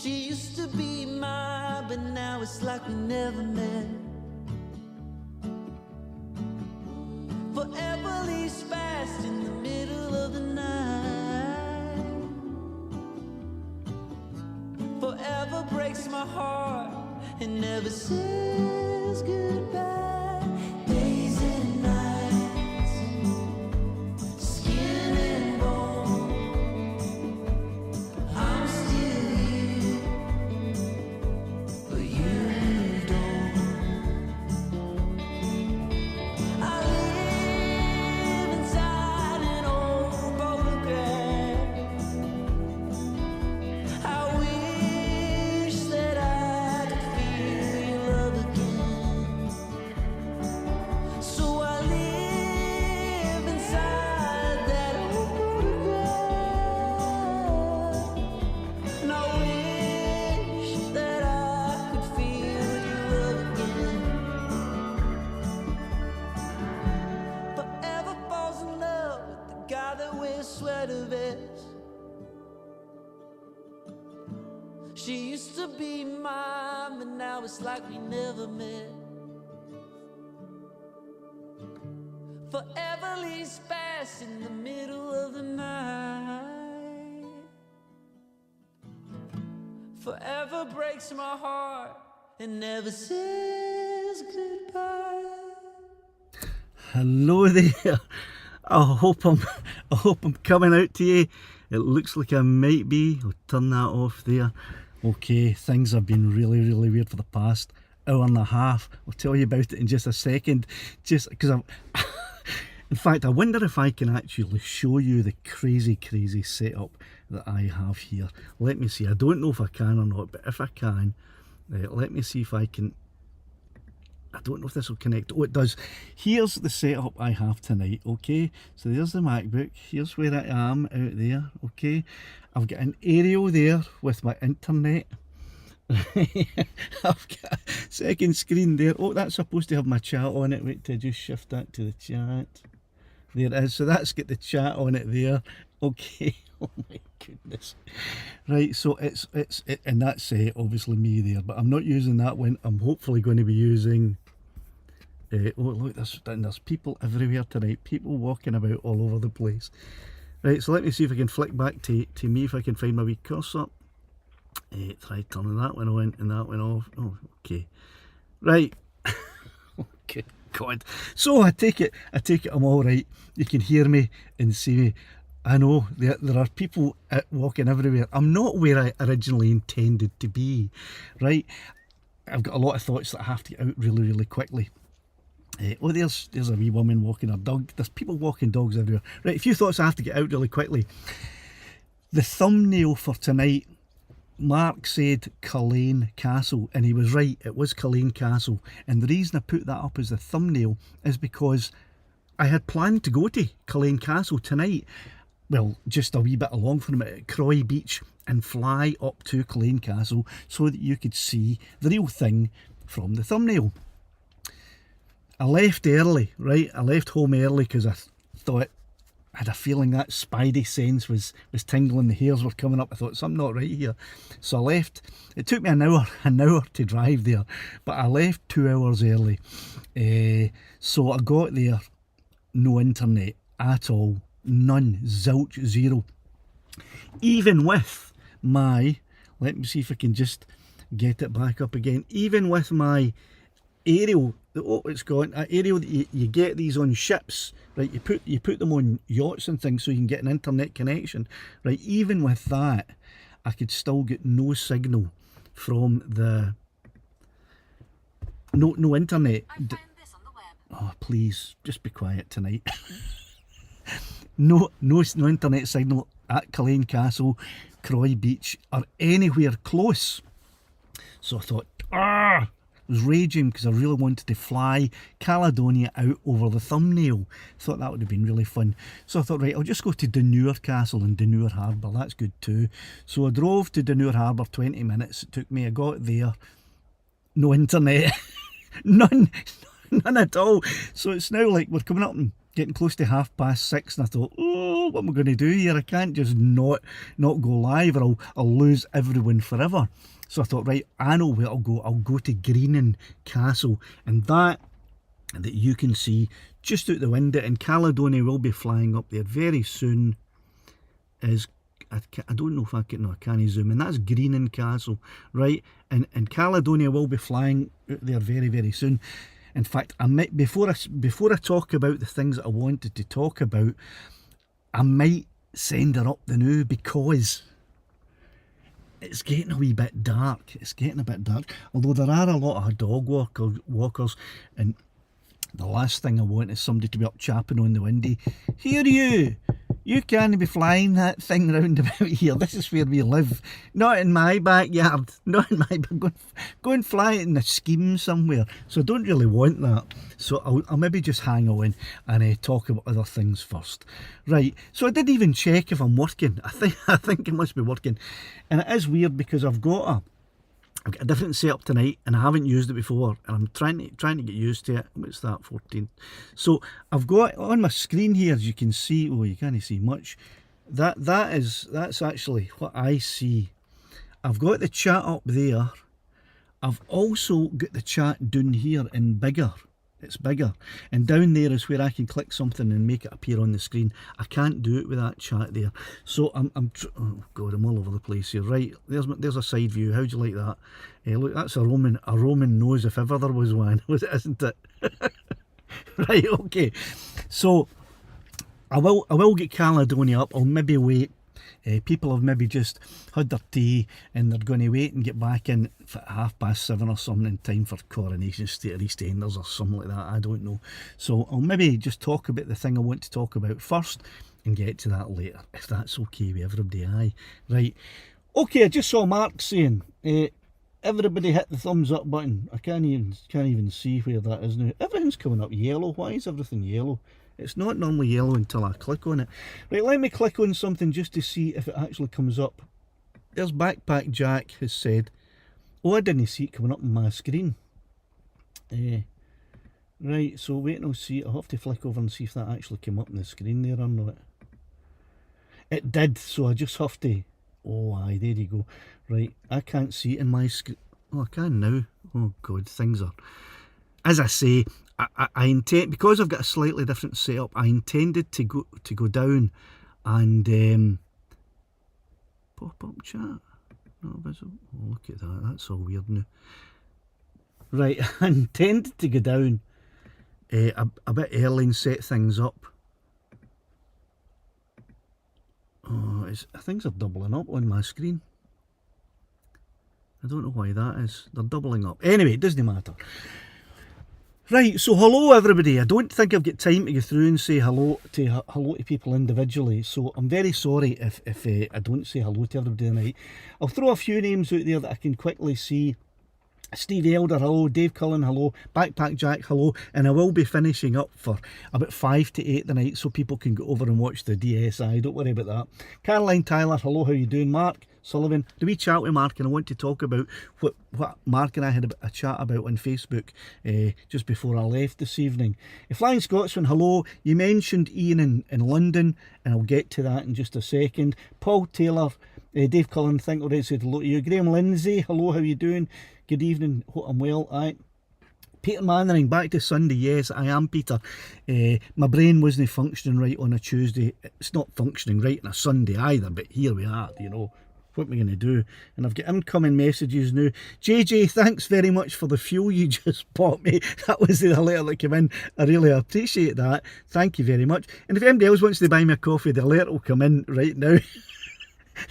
She used to be mine, but now it's like we never met. Forever leaves fast in the middle of the night. Forever breaks my heart and never says goodbye. Days and nights, skin and bone, I'm still you, but you moved on. I live inside an old photograph. I wish that I could feel your love again. So I live inside that old photograph. And I wish that I could feel your love again. Forever falls in love with the guy that wears sweater vests. She used to be mine, but now it's like we never met. Forever leaves fast in the middle of the night. Forever breaks my heart and never says goodbye. Hello there. I hope I'm coming out to you. It looks like I might be. I'll turn that off there. Okay, things have been really weird for the past hour and a half. I'll tell you about it in just a second. Just because I'm in fact, I wonder if I can actually show you the crazy setup that I have here. Let me see. I don't know if I can or not, but if I can, let me see if I can. I don't know if this will connect. Oh, it does. Here's the setup I have tonight, okay? So there's the MacBook. Here's where I am out there, okay? I've got an aerial there with my internet. I've got a second screen there. Oh, that's supposed to have my chat on it. Wait till I just shift that to the chat. There it is. So that's got the chat on it there. Okay. Oh my goodness. Right, so it's and that's obviously me there, but I'm not using that one. I'm hopefully going to be using oh look, there's people everywhere tonight, people walking about all over the place. Right, so let me see if I can flick back to me, if I can find my wee cursor. Try turning that one on and that one off. Oh, okay. Right. Okay, God. So I take it I'm all right. You can hear me and see me. I know there are people walking everywhere. I'm not where I originally intended to be, right? I've got a lot of thoughts that I have to get out really quickly. Oh, there's a wee woman walking her dog. There's people walking dogs everywhere. Right, a few thoughts I have to get out really quickly. The thumbnail for tonight, Mark said Culzean Castle, and he was right, it was Culzean Castle. And the reason I put that up as the thumbnail is because I had planned to go to Culzean Castle tonight. Well, just a wee bit along from it at Croy Beach, and fly up to Culzean Castle so that you could see the real thing from the thumbnail. I left early, right? I left home early because I thought, I had a feeling that spidey sense was tingling, the hairs were coming up. I thought something not right here. So I left. It took me an hour to drive there, but I left 2 hours early. So I got there, no internet at all. None, zilch, zero. Even with my, let me see if I can just get it back up again. Even with my aerial, oh, it's gone. Aerial that you get these on ships, right? You put them on yachts and things so you can get an internet connection, right? Even with that, I could still get no signal from the no internet. I found this on the web. Oh, please, just be quiet tonight. No internet signal at Culzean Castle, Croy Beach, or anywhere close. So I thought, I was raging because I really wanted to fly Caledonia out over the thumbnail. Thought that would have been really fun. So I thought, right, I'll just go to Dunure Castle and Dunure Harbour. That's good too. So I drove to Dunure Harbour, 20 minutes it took me. I got there, no internet. None at all. So it's now like we're coming up in getting close to 6:30, and I thought, oh, what am I going to do here? I can't just not go live, or I'll lose everyone forever. So I thought, right, I know where I'll go. I'll go to Greenan Castle, and that you can see just out the window, and Caledonia will be flying up there very soon. I don't know if I can, no, I can't zoom in. That's Greenan Castle, right? And Caledonia will be flying out there very, very soon. In fact, I might, before I talk about the things that I wanted to talk about, I might send her up the new, because it's getting a wee bit dark. It's getting a bit dark. Although there are a lot of dog walkers, and the last thing I want is somebody to be up chapping on the windy. Here you can't be flying that thing round about here. This is where we live. Not in my backyard. Not in my backyard. Go and fly it in a scheme somewhere. So I don't really want that. So I'll maybe just hang on and talk about other things first. Right, so I didn't even check if I'm working. I think it must be working. And it is weird, because I've got a different setup tonight, and I haven't used it before, and I'm trying to get used to it. What's that, 14? So I've got on my screen here, as you can see, oh, you can't see much. That's actually what I see. I've got the chat up there. I've also got the chat down here in bigger. It's bigger, and down there is where I can click something and make it appear on the screen. I can't do it with that chat there, so oh god, I'm all over the place here. Right, there's a side view. How'd you like that? Look, that's a Roman nose if ever there was one, isn't it? Right, okay. So I will get Caledonia up. I'll maybe wait. People have maybe just had their tea and they're going to wait and get back in at 7:30 or something, in time for Coronation Street or EastEnders or something like that. I don't know. So I'll maybe just talk about the thing I want to talk about first and get to that later, if that's okay with everybody. Aye, right. Okay, I just saw Mark saying, everybody hit the thumbs up button. I can't even see where that is now. Everything's coming up yellow. Why is everything yellow? It's not normally yellow until I click on it. Right, let me click on something just to see if it actually comes up. There's Backpack Jack has said, oh, I didn't see it coming up on my screen. Right, so wait and I'll see. I'll have to flick over and see if that actually came up on the screen there or not. It did, so I just have to... Oh, aye, there you go. Right, I can't see it in my screen. Oh, I can now. Oh, God, things are... As I say, I intend, because I've got a slightly different setup, I intended to go down and pop up chat. Not visible. Oh, look at that. That's all weird now. Right, I intended to go down a bit early and set things up. Oh, things are doubling up on my screen. I don't know why that is. They're doubling up. Anyway, it doesn't matter. Right, so hello everybody. I don't think I've got time to go through and say hello to people individually, so I'm very sorry if I don't say hello to everybody tonight. I'll throw a few names out there that I can quickly see. Steve Elder, hello. Dave Cullen, hello. Backpack Jack, hello. And I will be finishing up for about 5 to 8 tonight, so people can go over and watch the DSI. Don't worry about that. Caroline Tyler, hello. How you doing? Mark Sullivan, do we chat with Mark? And I want to talk about what Mark and I had a chat about on Facebook just before I left this evening. Flying Scotsman, hello. You mentioned Ian in London, and I'll get to that in just a second. Paul Taylor, Dave Cullen, think already said hello to you. Graham Lindsay, hello. How you doing? Good evening, hope I'm well. Aye. Peter Mannering, back to Sunday. Yes, I am, Peter. My brain wasn't functioning right on a Tuesday. It's not functioning right on a Sunday either, but here we are, you know. What am I going to do? And I've got incoming messages now. JJ, thanks very much for the fuel you just bought me. That was the letter that came in. I really appreciate that. Thank you very much. And if anybody else wants to buy me a coffee, the alert will come in right now.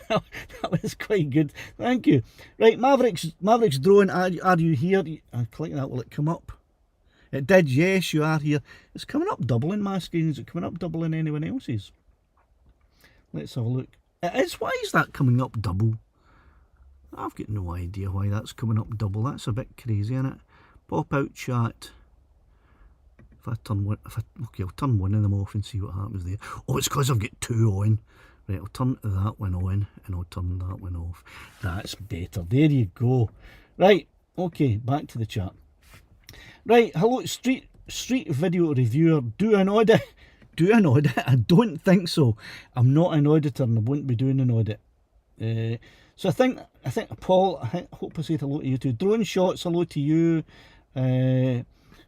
That was quite good. Thank you. Right, Mavericks Drone, are you here? I click that, will it come up? It did, yes, you are here. It's coming up double in my screen. Is it coming up double in anyone else's? Let's have a look. It is. Why is that coming up double? I've got no idea why that's coming up double. That's a bit crazy, isn't it? Pop out chat. If I turn one, okay, I'll turn one of them off and see what happens there. Oh, it's because I've got two on. Right, I'll turn that one on and I'll turn that one off. That's better. There you go. Right, okay, back to the chat. Right, hello, street video reviewer. Do an audit. do an audit. I don't think so. I'm not an auditor and I won't be doing an audit. So I think Paul, I hope I said hello to you too. Drone shots, hello to you.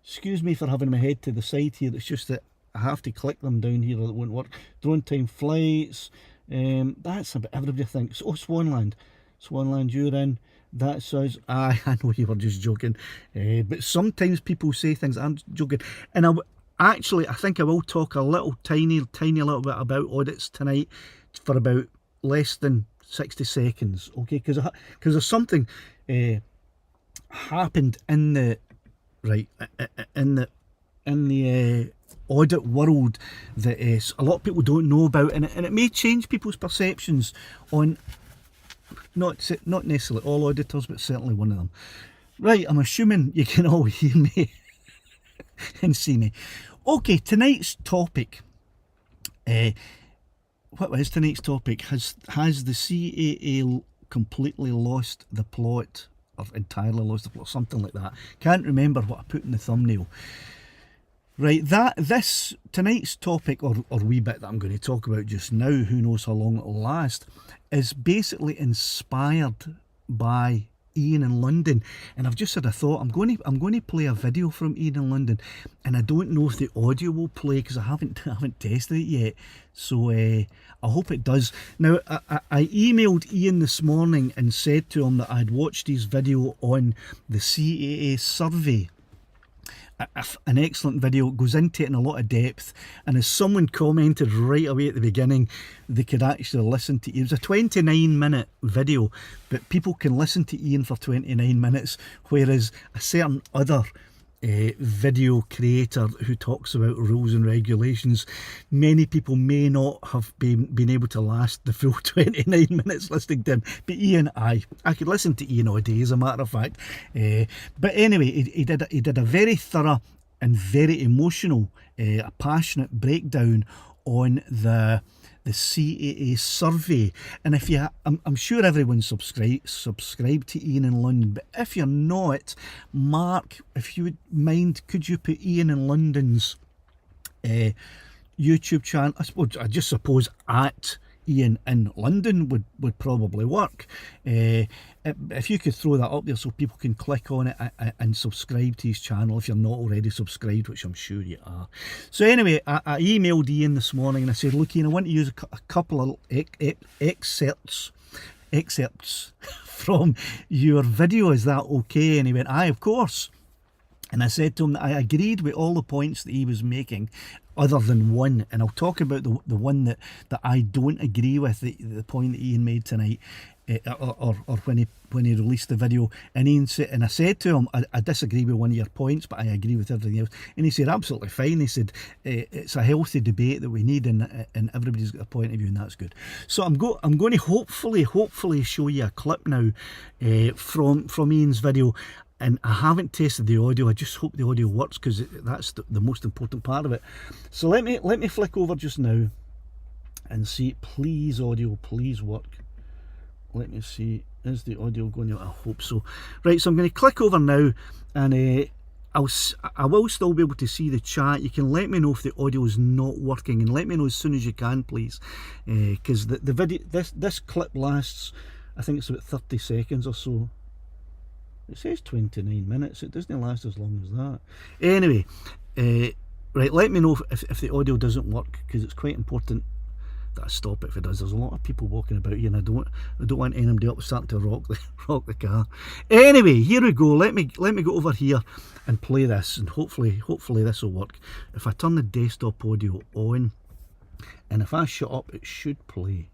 Excuse me for having my head to the side here. It's just that I have to click them down here or it won't work. Drone time flights. That's about everybody thinks. Oh, Swanland, you're in. That's us. I know you were just joking, but sometimes people say things. I'm joking, and actually I think I will talk a little tiny little bit about audits tonight for about less than 60 seconds. Okay, because there's something happened in the audit world that a lot of people don't know about, and it may change people's perceptions on not necessarily all auditors, but certainly one of them. Right, I'm assuming you can all hear me and see me. Okay, tonight's topic. What is tonight's topic? Has the CAA completely lost the plot, or entirely lost the plot, something like that? Can't remember what I put in the thumbnail. Right, this tonight's topic, or wee bit that I'm going to talk about just now, who knows how long it'll last, is basically inspired by Ian in London. And I've just had a thought. I'm going to play a video from Ian in London, and I don't know if the audio will play because I haven't tested it yet. So I hope it does. Now I emailed Ian this morning and said to him that I'd watched his video on the CAA survey. An excellent video, goes into it in a lot of depth, and as someone commented right away at the beginning, they could actually listen to it. It was a 29-minute video, but people can listen to Ian for 29 minutes, whereas a certain other video creator who talks about rules and regulations, many people may not have been able to last the full 29 minutes listening to him. But Ian, I could listen to Ian all day, as a matter of fact. But anyway, he did a very thorough and very emotional, a passionate breakdown on the CAA survey. And if you, I'm sure everyone's subscribed to Ian in London, but if you're not, Mark, if you would mind, could you put Ian in London's YouTube channel? I just suppose at Ian in London would probably work. If you could throw that up there so people can click on it and subscribe to his channel if you're not already subscribed, which I'm sure you are. So anyway, I emailed Ian this morning and I said, look Ian, I want to use a couple of excerpts from your video. Is that okay? And he went, aye, of course. And I said to him that I agreed with all the points that he was making, other than one, and I'll talk about the one that I don't agree with, the point that Ian made tonight, or when he released the video. And I said to him, I disagree with one of your points, but I agree with everything else. And he said, absolutely fine. He said, it's a healthy debate that we need, and everybody's got a point of view, and that's good. So I'm going to hopefully show you a clip now from Ian's video. And I haven't tested the audio. I just hope the audio works, because that's the most important part of it. So let me flick over just now and see. Please, audio, please work. Let me see. Is the audio going out? I hope so. Right, so I'm going to click over now, and I will still be able to see the chat. You can let me know if the audio is not working, and let me know as soon as you can, please, because the video, this clip lasts, I think it's about 30 seconds or so. It says 29 minutes. It doesn't last as long as that. Anyway, right, let me know if the audio doesn't work, because it's quite important that I stop it if it does. There's a lot of people walking about here, and I don't want anybody up starting to rock the car. Anyway, here we go. Let me go over here and play this, and hopefully this will work. If I turn the desktop audio on, and if I shut up, it should play.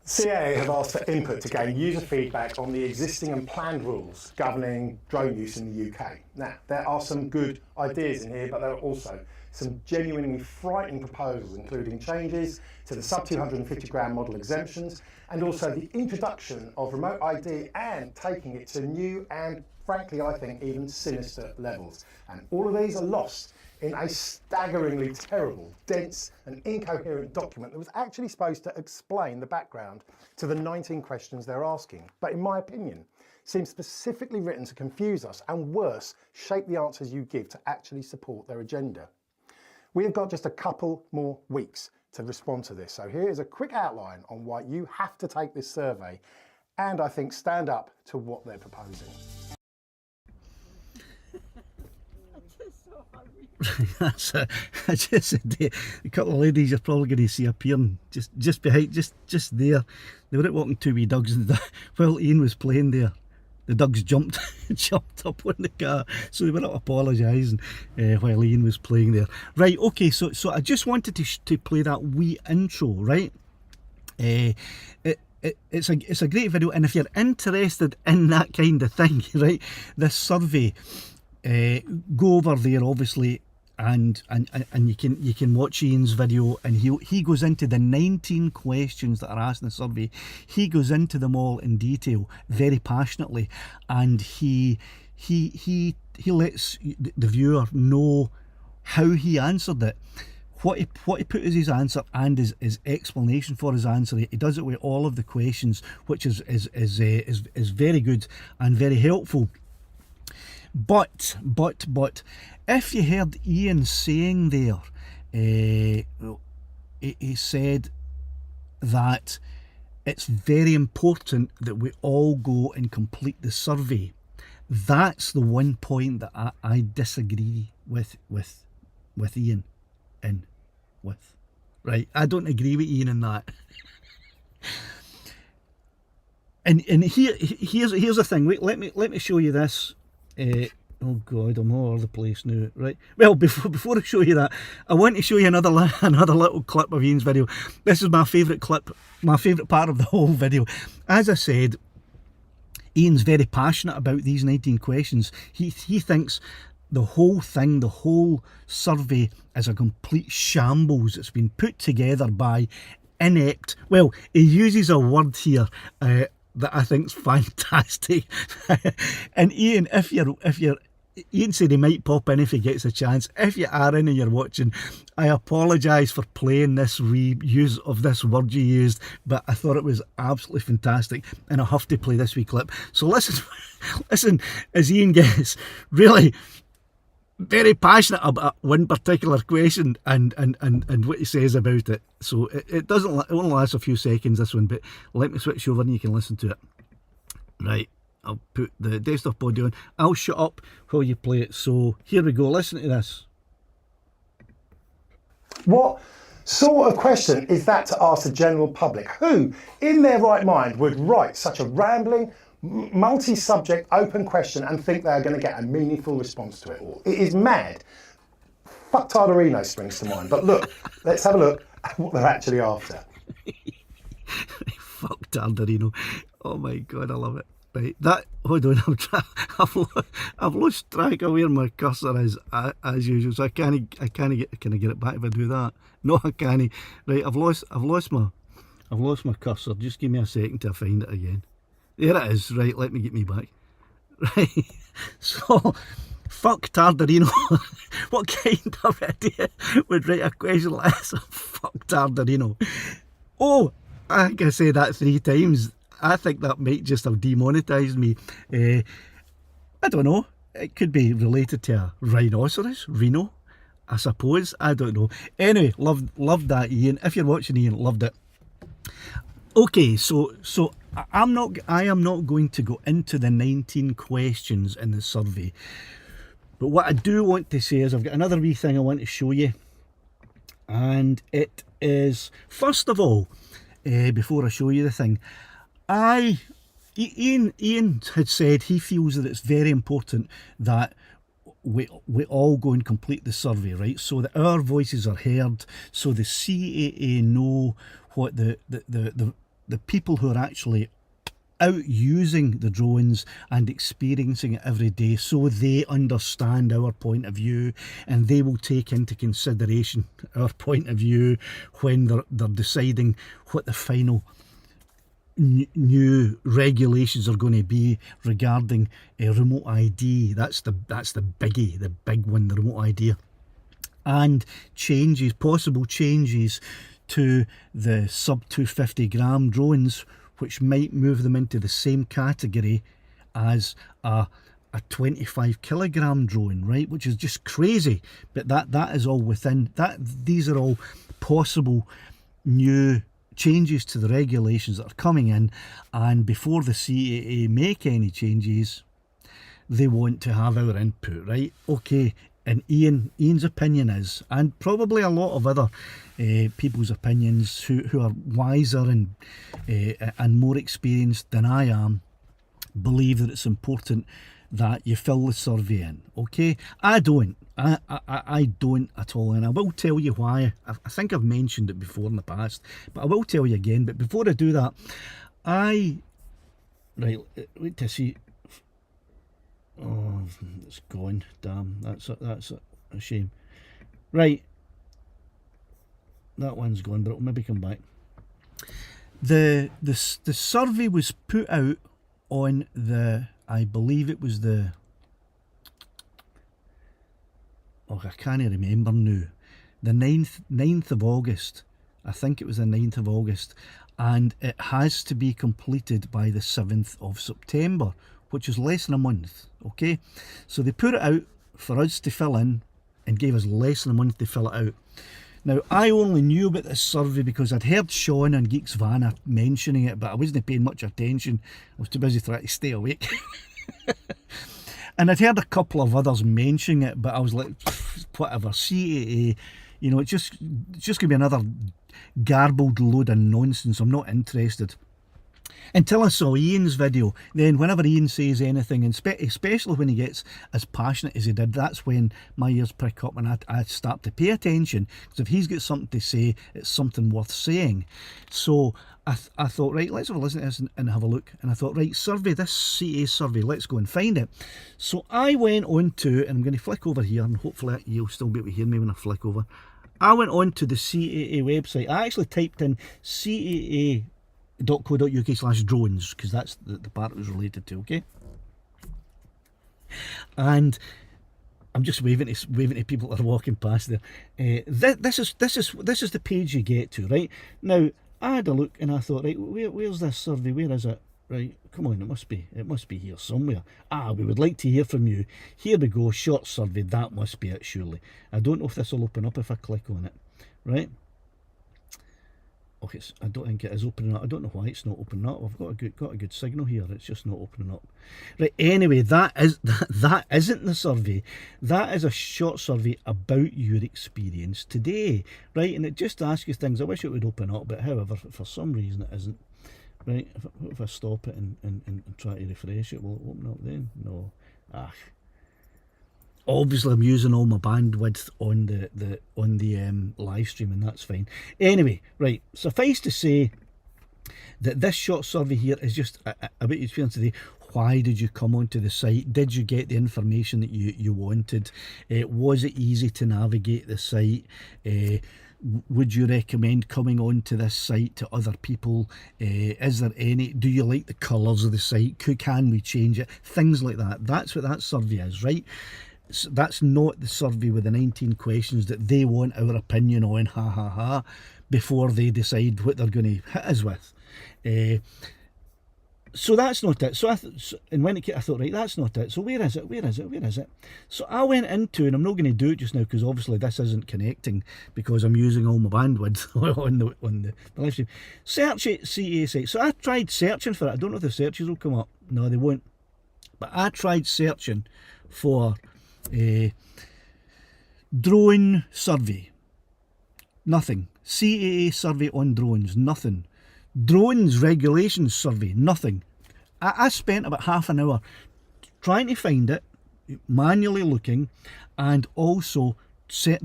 CAA have asked for input to gain user feedback on the existing and planned rules governing drone use in the UK. Now, there are some good ideas in here, but there are also some genuinely frightening proposals, including changes to the sub 250 gram model exemptions, and also the introduction of remote ID and taking it to new and, frankly, I think even sinister levels. And all of these are lost in a staggeringly terrible, dense and incoherent document that was actually supposed to explain the background to the 19 questions they're asking. But in my opinion, seem specifically written to confuse us and worse, shape the answers you give to actually support their agenda. We have got just a couple more weeks to respond to this. So here is a quick outline on why you have to take this survey and I think stand up to what they're proposing. That's it. I just said a couple of ladies you're probably going to see appearing just behind, just there. They were out walking two wee dogs, and while Ian was playing there, the dogs jumped up on the car, so they were not apologising while Ian was playing there. Right, okay, so I just wanted to play that wee intro, right? It's a great video, and if you're interested in that kind of thing, right, this survey, go over there obviously, and you can watch Ian's video, and he goes into the 19 questions that are asked in the survey. He goes into them all in detail, very passionately, and he lets the viewer know how he answered it, what he put as his answer, and his explanation for his answer. He does it with all of the questions, which is very good and very helpful. But if you heard Ian saying there, he said that it's very important that we all go and complete the survey. That's the one point that I disagree with Ian with. Right, I don't agree with Ian in that. And here's the thing. Wait, let me show you this. Oh God, I'm all over the place now. Right. Well, before I show you that, I want to show you another little clip of Ian's video. This is my favourite clip, my favourite part of the whole video. As I said, Ian's very passionate about these 19 questions. He thinks the whole thing, the whole survey, is a complete shambles. It's been put together by inept. Well, he uses a word here that I think's fantastic. And Ian, if you're Ian said he might pop in if he gets a chance. If you are in and you're watching, I apologise for playing this reuse of this word you used, but I thought it was absolutely fantastic, and I have to play this wee clip. So listen as Ian gets really very passionate about one particular question and what he says about it. So it only lasts a few seconds, this one, but let me switch over and you can listen to it. Right, I'll put the desktop audio on. I'll shut up while you play it. So here we go, listen to this. What sort of question is that to ask the general public? Who, in their right mind, would write such a rambling, multi-subject open question and think they're going to get a meaningful response to it all? It is mad. Fuck Tardarino springs to mind. But look, let's have a look at what they're actually after. Fuck Tardarino. Oh my God, I love it. Right, that, hold on, I've lost track of where my cursor is as usual, so can I get it back if I do that? No, I can't. Right, I've lost my cursor. Just give me a second to find it again. There it is. Right, let me get me back. Right, so fuck Tardarino. What kind of idiot would write a question like this? Fuck Tardarino. Oh, I think I said that 3 times. I think that might just have demonetised me. I don't know. It could be related to a rhinoceros, Reno, I suppose. I don't know. Anyway, loved that, Ian. If you're watching, Ian, loved it. Okay, so I am not going to go into the 19 questions in the survey. But what I do want to say is I've got another wee thing I want to show you. And it is, first of all, before I show you the thing, Ian had said he feels that it's very important that we all go and complete the survey, right? So that our voices are heard, so the CAA know what the people who are actually out using the drones and experiencing it every day, so they understand our point of view and they will take into consideration our point of view when they're deciding what the final new regulations are going to be regarding remote ID. That's the biggie, the big one, the remote ID, and possible changes to the sub 250 gram drones, which might move them into the same category as a 25 kilogram drone, right, which is just crazy. But that is all within that. These are all possible new changes to the regulations that are coming in, and before the CAA make any changes, they want to have our input, right? Okay, and Ian's opinion is, and probably a lot of other people's opinions who are wiser and more experienced than I am, believe that it's important that you fill the survey in. Okay, I don't. I don't at all, and I will tell you why. I think I've mentioned it before in the past, but I will tell you again. But before I do that, wait to see. Oh, it's gone. Damn, that's a shame. Right, that one's gone, but it'll maybe come back. The survey was put out on the, I believe it was the, oh, I can't remember now, the 9th of August. I think it was the 9th of August, and it has to be completed by the 7th of September, which is less than a month. Okay, so they put it out for us to fill in and gave us less than a month to fill it out. Now, I only knew about this survey because I'd heard Sean and Geeks Vanna mentioning it, but I wasn't paying much attention. I was too busy trying to stay awake. And I'd heard a couple of others mentioning it, but I was like, whatever, CAA, you know, it's just going to be another garbled load of nonsense. I'm not interested. Until I saw Ian's video. Then whenever Ian says anything, and especially when he gets as passionate as he did, that's when my ears prick up and I start to pay attention, because if he's got something to say, it's something worth saying. So I thought, right, let's have a listen to this and have a look. And I thought, right, survey, this CA survey, let's go and find it. So I went on to, and I'm going to flick over here, and hopefully you'll still be able to hear me when I flick over. I went on to the CAA website. I actually typed in CAA.co.uk/drones, because that's the part it was related to, okay? And I'm just waving to people that are walking past there. This is the page you get to, right? Now, I had a look and I thought, right, where's this survey? Where is it? Right, come on, it must be here somewhere. We would like to hear from you. Here we go, short survey, that must be it, surely. I don't know if this will open up if I click on it, right? Okay, I don't think it is opening up. I don't know why it's not opening up. I've got a good signal here. It's just not opening up. Right. Anyway, that isn't the survey. That is a short survey about your experience today. Right, and it just asks you things. I wish it would open up, but however, for some reason it isn't. Right. If I stop it and try to refresh it, will it open up then? No. Obviously, I'm using all my bandwidth on the live stream, and that's fine. Anyway, right. Suffice to say that this short survey here is just about your experience today. Why did you come onto the site? Did you get the information that you wanted? Was it easy to navigate the site? Would you recommend coming onto this site to other people? Is there any? Do you like the colours of the site? Can we change it? Things like that. That's what that survey is, right? So that's not the survey with the 19 questions that they want our opinion on, before they decide what they're going to hit us with. So that's not it. And when it came, I thought, right, that's not it. So where is it? So I went into, and I'm not going to do it just now because obviously this isn't connecting because I'm using all my bandwidth on the live stream. Search it, CA site. So I tried searching for it. I don't know if the searches will come up. No, they won't. But I tried searching for drone survey. Nothing. CAA survey on drones. Nothing. Drones regulations survey. Nothing. I spent about half an hour trying to find it, manually looking, and also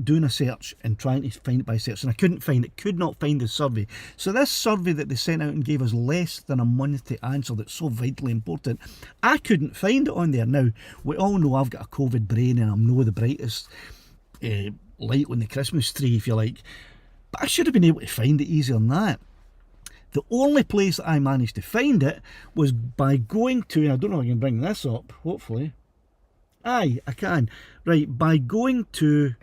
doing a search and trying to find it by search, and I couldn't find it. Could not find the survey. So this survey that they sent out and gave us less than a month to answer, that's so vitally important, I couldn't find it on there. Now, we all know I've got a COVID brain and I'm no the brightest light on the Christmas tree, if you like, but I should have been able to find it easier than that. The only place that I managed to find it was by going to, and I don't know if I can bring this up, hopefully. Aye, I can. Right, by going to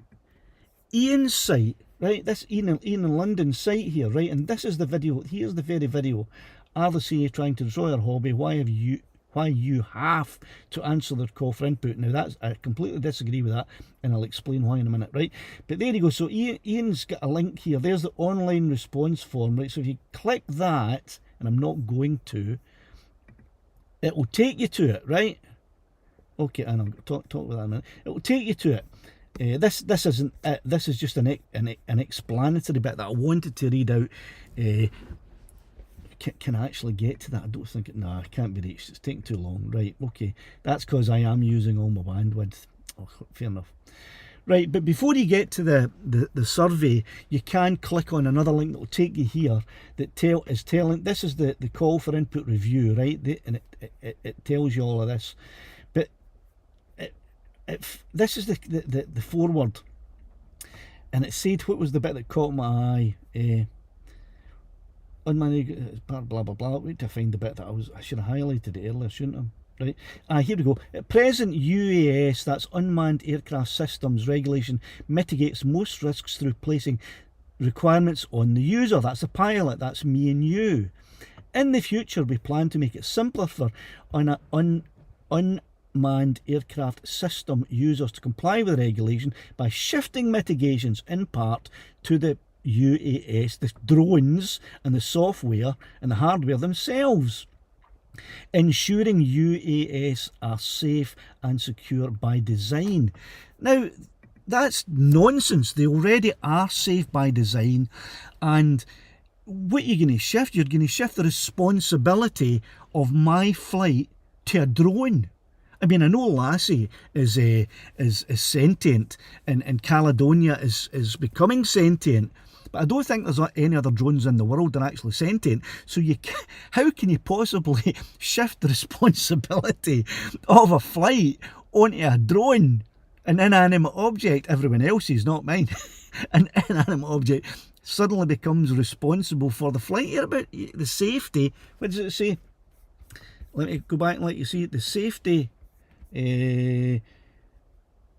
Ian's site, right, this Ian in London site here, right, and this is the video, here's the very video. Are the CA trying to destroy our hobby? Why have you why you have to answer their call for input. Now I completely disagree with that, and I'll explain why in a minute, right? But there you go. So Ian's got a link here. There's the online response form, right? So if you click that, and I'm not going to, it will take you to it, right? Okay, and I'll talk about that in a minute. It will take you to it. This isn't it. This is just an explanatory bit that I wanted to read out. Can I actually get to that? I don't think it. No, it can't be reached. It's taking too long. Right. Okay. That's because I am using all my bandwidth. Oh, fair enough. Right. But before you get to the survey, you can click on another link that will take you here. That is telling. This is the call for input review, right? And it tells you all of this. But this is the forward, and it said what was the bit that caught my eye. On my blah blah blah. Wait to find the bit that I should have highlighted it earlier, shouldn't I? Right. Here we go. At present, UAS, that's Unmanned Aircraft Systems regulation, mitigates most risks through placing requirements on the user. That's the pilot. That's me and you. In the future, we plan to make it simpler for unmanned aircraft system users to comply with the regulation by shifting mitigations in part to the UAS, the drones and the software and the hardware themselves, ensuring UAS are safe and secure by design. Now, that's nonsense. They already are safe by design, and what you're going to shift? You're going to shift the responsibility of my flight to a drone. I mean, I know Lassie is sentient, and Caledonia is becoming sentient, but I don't think there's any other drones in the world that are actually sentient. So how can you possibly shift the responsibility of a flight onto a drone, an inanimate object? Everyone else's, not mine. An inanimate object suddenly becomes responsible for the flight. Here about the safety. What does it say? Let me go back and let you see it. The safety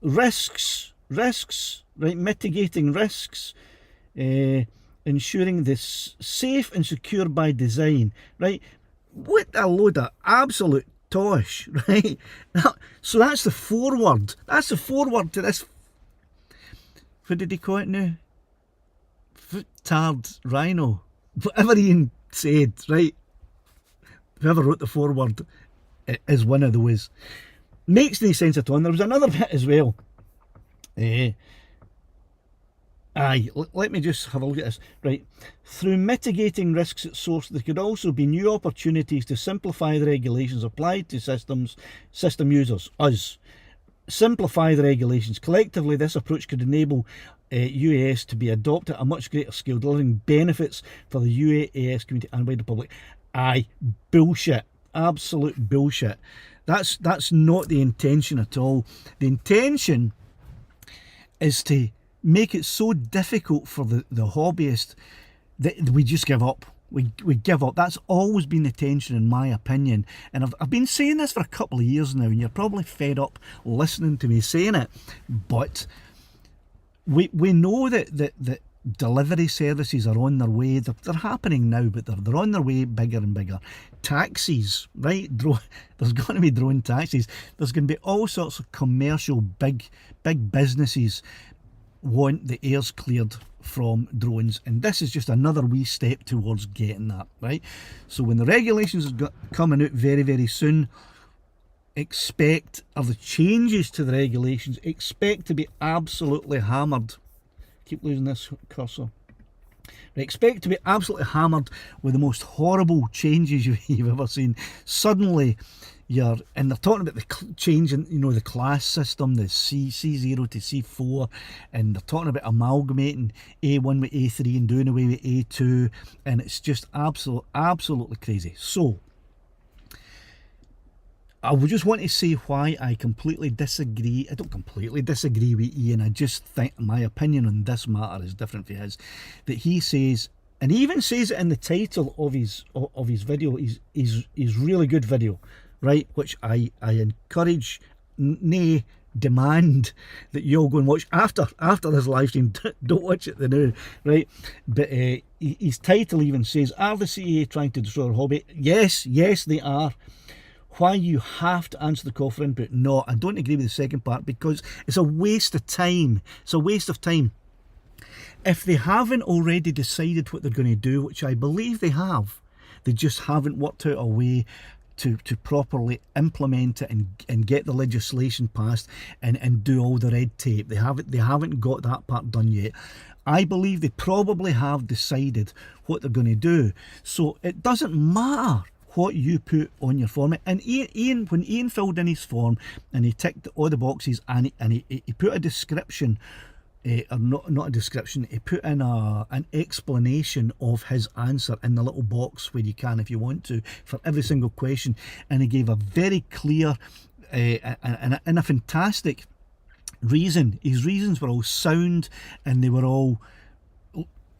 risks, right? Mitigating risks. Ensuring this safe and secure by design, right? What a load of absolute tosh, right? So that's the forward. That's the forward to this. What did he call it now? Foot-tard rhino. Whatever Ian said, right? Whoever wrote the forward is one of those. Makes no sense at all. And there was another bit as well. Let me just have a look at this. Right. Through mitigating risks at source, there could also be new opportunities to simplify the regulations applied to system users, us. Simplify the regulations. Collectively, this approach could enable UAS to be adopted at a much greater scale, delivering benefits for the UAS community and wider public. Bullshit. Absolute bullshit. That's not the intention at all. The intention is to make it so difficult for the hobbyist that we just give up. We give up. That's always been the tension, in my opinion. And I've been saying this for a couple of years now, and you're probably fed up listening to me saying it. But we know that delivery services are on their way. They're happening now, but they're on their way bigger and bigger. Taxis, right? There's going to be drone taxis. There's going to be all sorts of commercial big businesses want the airs cleared from drones, and this is just another wee step towards getting that, right? So when the regulations are coming out very, very soon, expect, or the changes to the regulations, expect to be absolutely hammered. Keep losing this cursor. Expect to be absolutely hammered with the most horrible changes you've ever seen. Suddenly, and they're talking about the change in, the class system, the C0 to C4, and they're talking about amalgamating A1 with A3 and doing away with A2, and it's just absolutely crazy. So, I would just want to say why I completely disagree. I don't completely disagree with Ian. I just think my opinion on this matter is different from his. That he says, and he even says it in the title of his video, his really good video, right? Which I encourage, nay, demand that you all go and watch after this live stream. Don't watch it now, right? But his title even says, "Are the CAA trying to destroy our hobby?" Yes, they are. why you have to answer the call for input. No, I don't agree with the second part, because it's a waste of time. It's a waste of time. If they haven't already decided what they're going to do, which I believe they have, they just haven't worked out a way to properly implement it and get the legislation passed and do all the red tape. They haven't got that part done yet. I believe they probably have decided what they're going to do. So it doesn't matter what you put on your form. And Ian, when Ian filled in his form and he ticked all the boxes and he put a description, or not a description, he put in an explanation of his answer in the little box where you can, if you want to, for every single question, and he gave a very clear and a fantastic reason. His reasons were all sound and they were all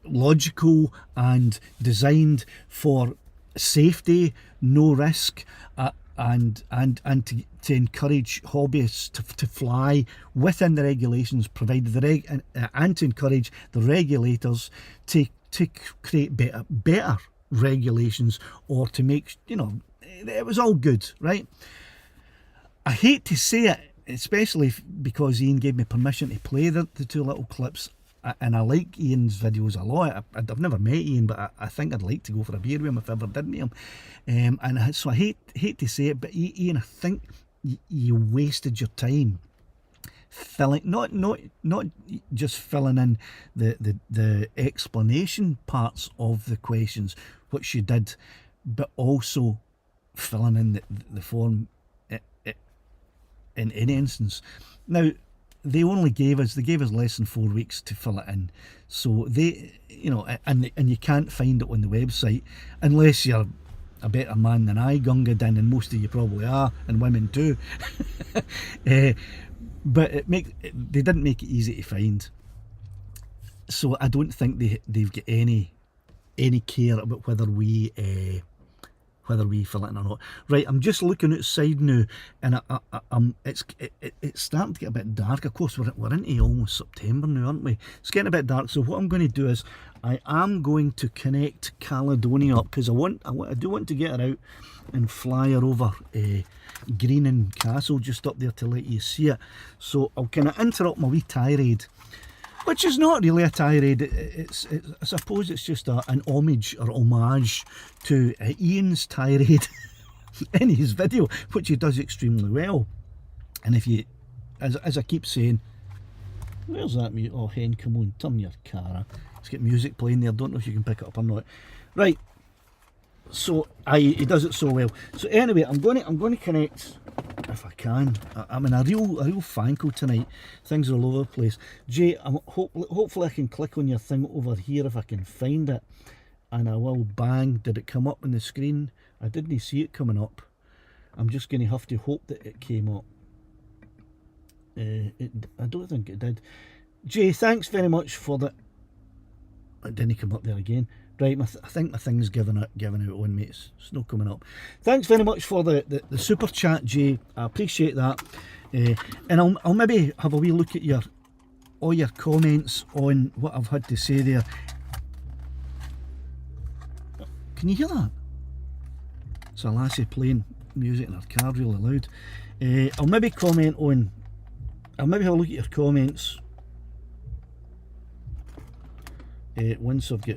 logical and designed for safety, no risk, and to encourage hobbyists to fly within the regulations, provided and to encourage the regulators to create better regulations, or to make, it was all good, right? I hate to say it, especially because Ian gave me permission to play the two little clips, and I like Ian's videos a lot. I've never met Ian, but I think I'd like to go for a beer with him if I ever did meet him. And so I hate to say it, but Ian, I think you wasted your time filling, not just filling in the explanation parts of the questions, which you did, but also filling in the form in any instance. Now, they gave us less than 4 weeks to fill it in, so they, and you can't find it on the website unless you're a better man than I, Gunga Din, and most of you probably are, and women too. But they didn't make it easy to find, so I don't think they've got any care about whether we fill it in or not. Right, I'm just looking outside now, and it's starting to get a bit dark. Of course, we're into almost September now, aren't we? It's getting a bit dark. So what I'm going to do is I am going to connect Caledonia up, because I do want to get her out and fly her over Greening Castle, just up there to let you see it. So I'll kind of interrupt my wee tirade, which is not really a tirade. I suppose it's just an homage to Ian's tirade in his video, which he does extremely well. And if you, as I keep saying, where's that music? Oh, hen, come on, turn your car. Let's get music playing there. Don't know if you can pick it up or not. Right. So he does it so well. So anyway, I'm going to connect, if I can. I'm in a real fanko tonight. Things are all over the place. Jay, hopefully I can click on your thing over here if I can find it, and I will. Bang! Did it come up on the screen? I didn't see it coming up. I'm just going to have to hope that it came up. I don't think it did. Jay, thanks very much for the. It didn't come up there again. Right, I think my thing's giving out on me. It's not coming up. Thanks very much for the super chat, Jay. I appreciate that. And I'll maybe have a wee look at all your comments on what I've had to say there. Can you hear that? It's a lassie playing music in her car really loud. I'll maybe have a look at your comments once I've got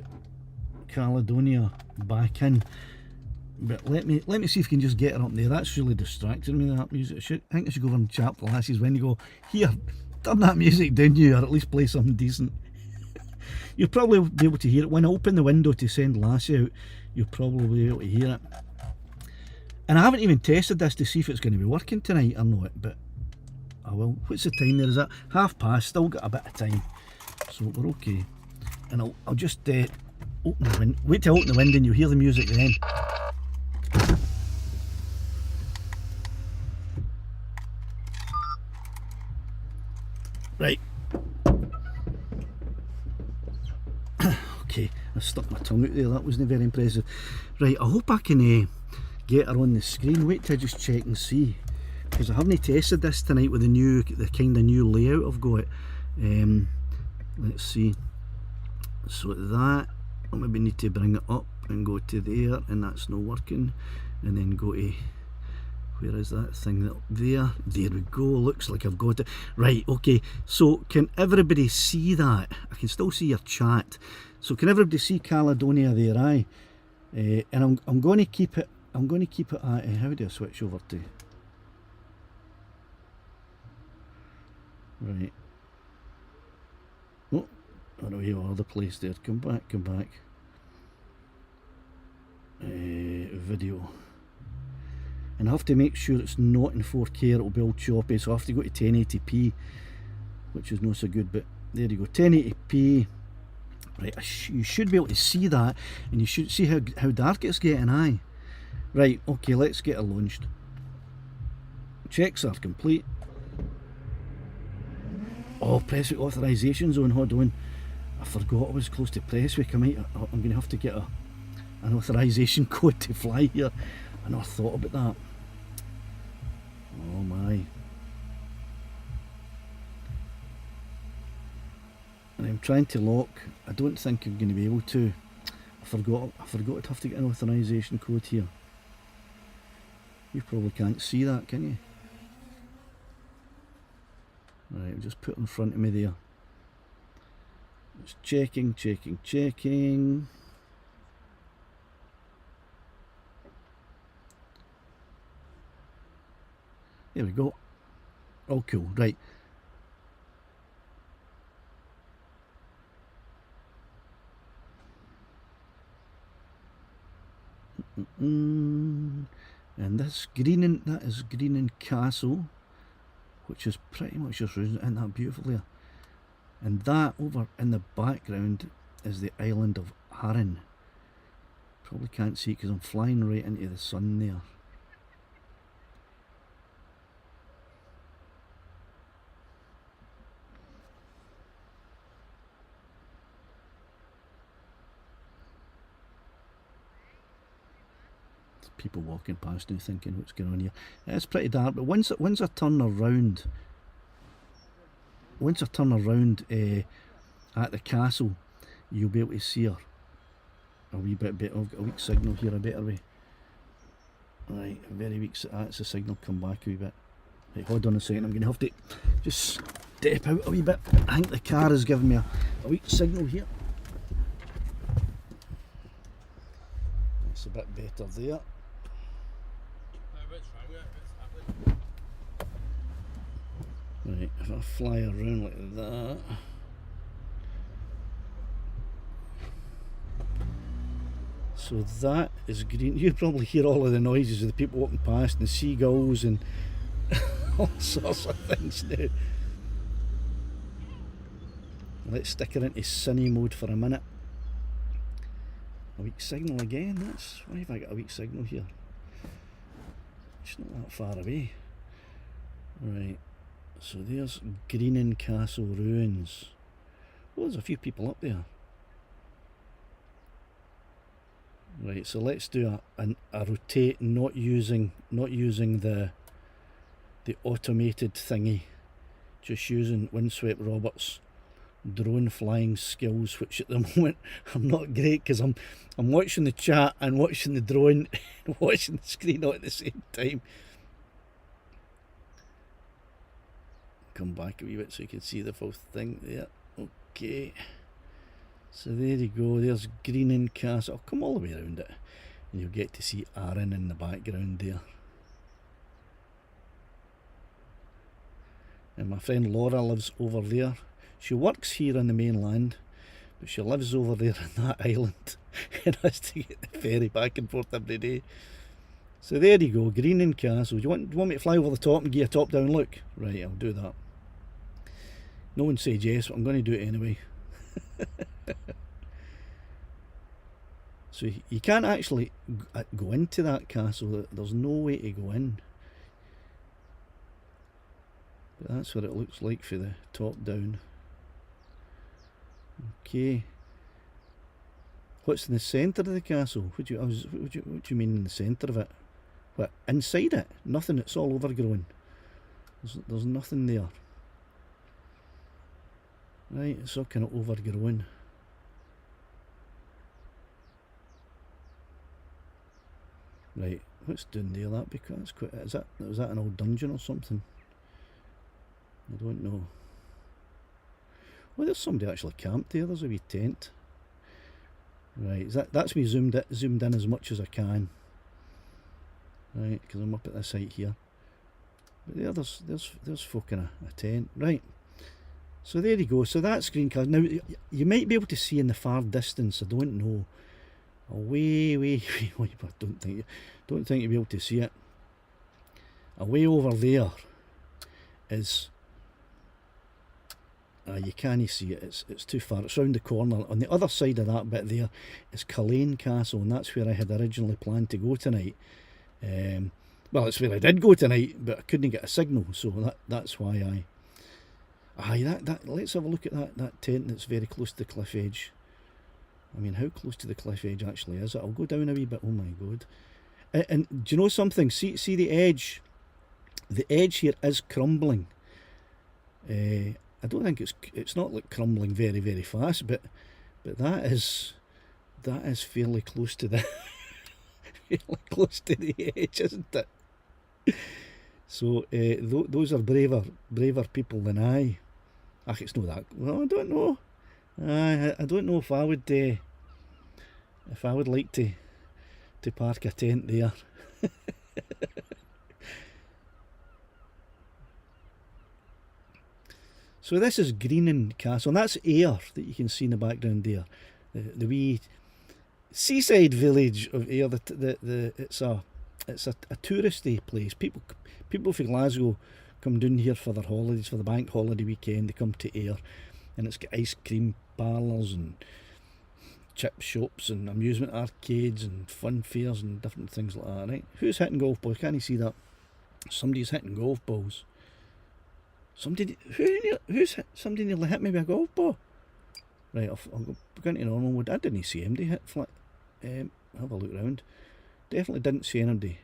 Caledonia back in, but let me see if we can just get her up there. That's really distracting me, that music. I think I should go over and chat to the lassies when you go, here, turn that music down, you, or at least play something decent. You'll probably be able to hear it when I open the window to send Lassie out. You'll probably be able to hear it. And I haven't even tested this to see if it's going to be working tonight or not, but I will. What's the time there? Is that past? Still got a bit of time, so we're okay. And I'll just open the window. Wait till I open the window and you'll hear the music then. Right. Okay, I stuck my tongue out there. That wasn't very impressive. Right, I hope I can get her on the screen. Wait till I just check and see, because I haven't tested this tonight with the kind of new layout I've got. Let's see. So that, I maybe need to bring it up and go to there, and that's not working. And then go to Where is that thing? There we go. Looks like I've got it. Right, okay. So can everybody see that? I can still see your chat. So can everybody see Caledonia there? Aye. And I'm going to keep it. I'm going to keep it at. How do I switch over to? Right. Oh, I know you are the place there. Come back. Come back. Video. And I have to make sure it's not in 4K, it'll be all choppy, so I have to go to 1080p, which is not so good, but there you go, 1080p. Right, you should be able to see that, and you should see how dark it's getting, aye. Right, okay, let's get it launched. Checks are complete. Oh, Presswick authorization zone, hold on. I forgot I was close to Presswick. I'm going to have to get an authorization code to fly here. I never thought about that. Oh my. And I'm trying to lock. I don't think I'm going to be able to. I forgot I'd have to get an authorization code here. You probably can't see that, can you? Right, I'll just put it in front of me there. It's checking. There we go. Oh, cool. Right. And this Greening, that is Greening Castle, which is pretty much just isn't that beautiful there. And that over in the background is the island of Arran. Probably can't see it because I'm flying right into the sun there. People walking past now thinking what's going on here. It's pretty dark, but once I turn around at the castle, you'll be able to see her a wee bit better. I've got a weak signal here, a better way. Right, a very weak. That's the signal. Come back a wee bit. Right, hold on a second. I'm going to have to just step out a wee bit. I think the car is giving me a weak signal here. That's a bit better there. Right, if I fly around like that. So that is green. You probably hear all of the noises of the people walking past and the seagulls and all sorts of things now. Let's stick her into sunny mode for a minute. A weak signal again. Why have I got a weak signal here? It's not that far away. Right. So there's Greening Castle ruins. Oh, there's a few people up there. Right, so let's do a rotate, not using the automated thingy, just using Windswept Robert's drone flying skills, which at the moment are not great because I'm watching the chat and watching the drone and watching the screen all at the same time. Come back a wee bit so you can see the full thing there. Okay, so there you go. There's Greening Castle. I'll come all the way around it and you'll get to see Arran in the background there. And my friend Laura lives over there. She works here on the mainland, but she lives over there on that island and has to get the ferry back and forth every day. So there you go, Greening Castle. Do you want me to fly over the top and give you a top down look? Right, I'll do that. No one said yes, but I'm going to do it anyway. So you can't actually go into that castle. There's no way to go in. But that's what it looks like for the top down. Okay. What's in the centre of the castle? What do you mean in the centre of it? What, inside it? Nothing. It's all overgrown. There's nothing there. Right, it's all kind of overgrown. Right, what's down there? That because it's quite, was that an old dungeon or something? I don't know. Well, there's somebody actually camped there. There's a wee tent. Right, that's me zoomed in as much as I can. Right, because I'm up at this height here. But there's folk in a tent. Right. So there you go. So that's green card. Now you might be able to see in the far distance. I don't know. Away, I don't think you'll be able to see it. Away over there is. You can't see it. It's too far. It's round the corner. On the other side of that bit there is Culzean Castle, and that's where I had originally planned to go tonight. Well, it's where I did go tonight, but I couldn't get a signal, so that's why let's have a look at that tent that's very close to the cliff edge. I mean, how close to the cliff edge actually is it? I'll go down a wee bit. Oh my god! And do you know something? See the edge. The edge here is crumbling. I don't think it's not like crumbling very, very fast, but that is fairly close to the fairly close to the edge, isn't it? So those are braver people than I. It's not that. Well, I don't know. I don't know if I would like to park a tent there. So this is Greenan Castle, and that's Ayr that you can see in the background there. The wee seaside village of Ayr. It's a touristy place. People from Glasgow come down here for their holidays, for the bank holiday weekend. They come to Ayr, and it's got ice cream parlours and chip shops and amusement arcades and fun fairs and different things like that. Right? Who's hitting golf balls? Can you see that? Somebody's hitting golf balls. Somebody nearly hit me with a golf ball. Right, I'll go into normal mode. I didn't see anybody hit flat. Have a look around. Definitely didn't see anybody.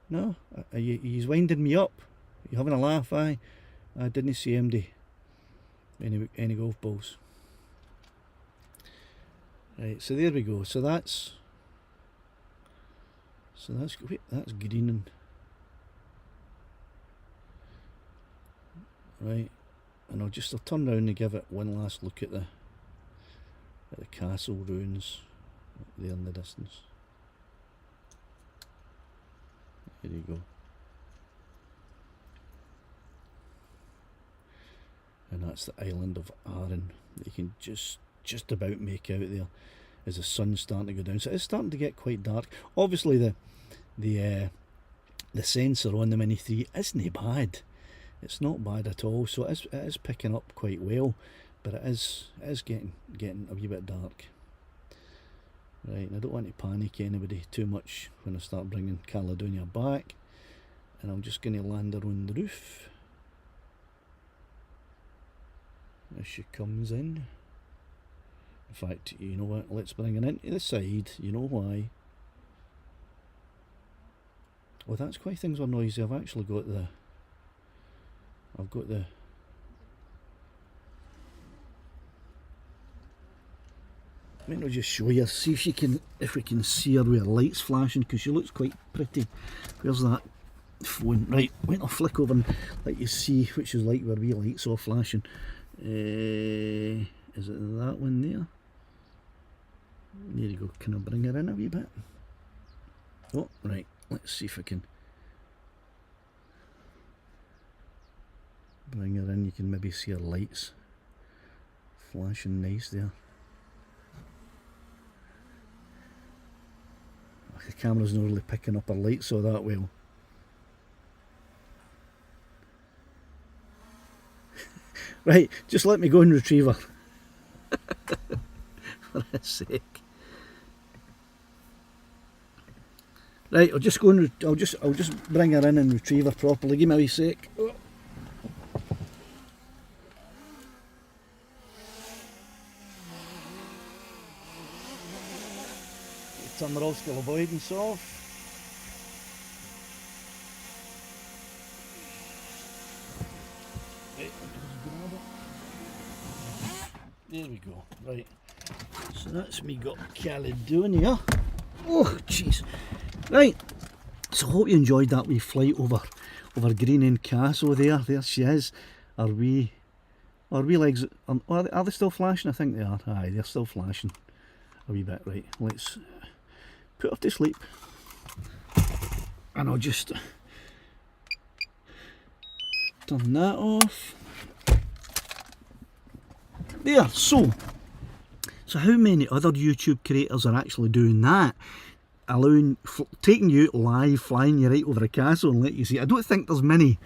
No, he's winding me up. You having a laugh? I didn't see anybody. Any golf balls. Right, so there we go. So that's Greenan. Right, and I'll turn round and give it one last look at the castle ruins there in the distance. There you go. And that's the island of Arran that you can just about make out there as the sun's starting to go down. So it's starting to get quite dark. Obviously the sensor on the Mini 3 isn't bad. It's not bad at all, so it is picking up quite well, but it is getting a wee bit dark. Right, and I don't want to panic anybody too much when I start bringing Caledonia back, and I'm just going to land her on the roof as she comes in. In fact, you know what, let's bring her into the side. You know why? Well, that's why things are noisy. I've actually got the might not just show you, see if we can see her with her lights flashing, because she looks quite pretty. Where's that phone? Right, wait, I'll flick over and let you see which is like where wee lights are flashing. Is it that one there? There you go. Can I bring her in a wee bit? Oh, right, let's see if I can bring her in. You can maybe see her lights flashing nice there. The camera's not really picking up her lights all that well. Right, just let me go and retrieve her. For a sec. Right, I'll just bring her in and retrieve her properly. Give me a wee sec. Oh. Turn the obstacle avoidance off. Right, there we go. Right, so that's me got Caledonia. Oh, jeez. Right, so hope you enjoyed that wee flight over Green End Castle there. There she is. Our wee legs, are they still flashing? I think they are. Aye, they're still flashing a wee bit. Right, let's put her to sleep. And I'll just turn that off. There, so how many other YouTube creators are actually doing that? Taking you out live, flying you right over a castle and let you see. I don't think there's many.